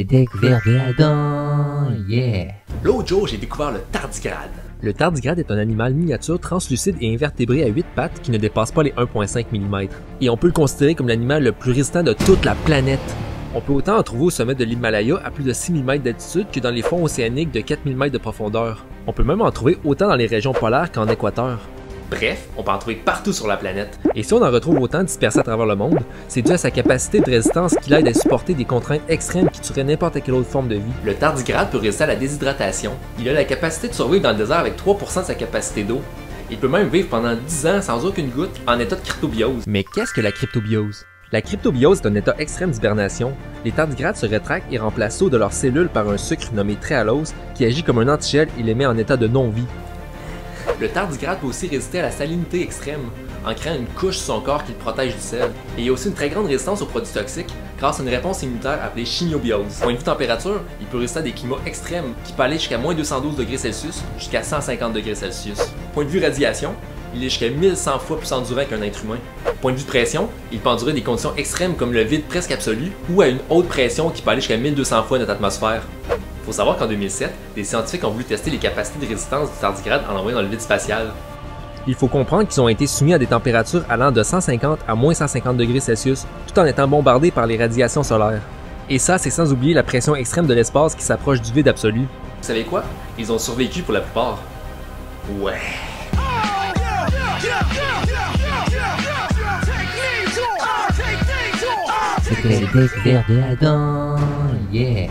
Les découvertes de Adam, yeah! L'autre jour, j'ai découvert le tardigrade. Le tardigrade est un animal miniature translucide et invertébré à 8 pattes qui ne dépasse pas les 1,5 mm. Et on peut le considérer comme l'animal le plus résistant de toute la planète. On peut autant en trouver au sommet de l'Himalaya à plus de 6000 mètres d'altitude que dans les fonds océaniques de 4000 mètres de profondeur. On peut même en trouver autant dans les régions polaires qu'en Équateur. Bref, on peut en trouver partout sur la planète. Et si on en retrouve autant dispersés à travers le monde, c'est dû à sa capacité de résistance qui l'aide à supporter des contraintes extrêmes qui tueraient n'importe quelle autre forme de vie. Le tardigrade peut résister à la déshydratation. Il a la capacité de survivre dans le désert avec 3% de sa capacité d'eau. Il peut même vivre pendant 10 ans sans aucune goutte en état de cryptobiose. Mais qu'est-ce que la cryptobiose? La cryptobiose est un état extrême d'hibernation. Les tardigrades se rétractent et remplacent l'eau de leurs cellules par un sucre nommé tréhalose qui agit comme un antigel et les met en état de non-vie. Le tardigrade peut aussi résister à la salinité extrême, en créant une couche sur son corps qui le protège du sel. Et il y a aussi une très grande résistance aux produits toxiques grâce à une réponse immunitaire appelée chimiobiose. Point de vue température, il peut résister à des climats extrêmes qui peuvent aller jusqu'à moins 212 degrés Celsius jusqu'à 150 degrés Celsius. Point de vue radiation, il est jusqu'à 1100 fois plus endurant qu'un être humain. Point de vue de pression, il peut endurer des conditions extrêmes comme le vide presque absolu ou à une haute pression qui peut aller jusqu'à 1200 fois notre atmosphère. Faut savoir qu'en 2007, des scientifiques ont voulu tester les capacités de résistance du tardigrade en l'envoyant dans le vide spatial. Il faut comprendre qu'ils ont été soumis à des températures allant de 150 à moins 150 degrés Celsius, tout en étant bombardés par les radiations solaires. Et ça, c'est sans oublier la pression extrême de l'espace qui s'approche du vide absolu. Vous savez quoi? Ils ont survécu pour la plupart. Ouais. C'était les découvertes de Adam, yeah!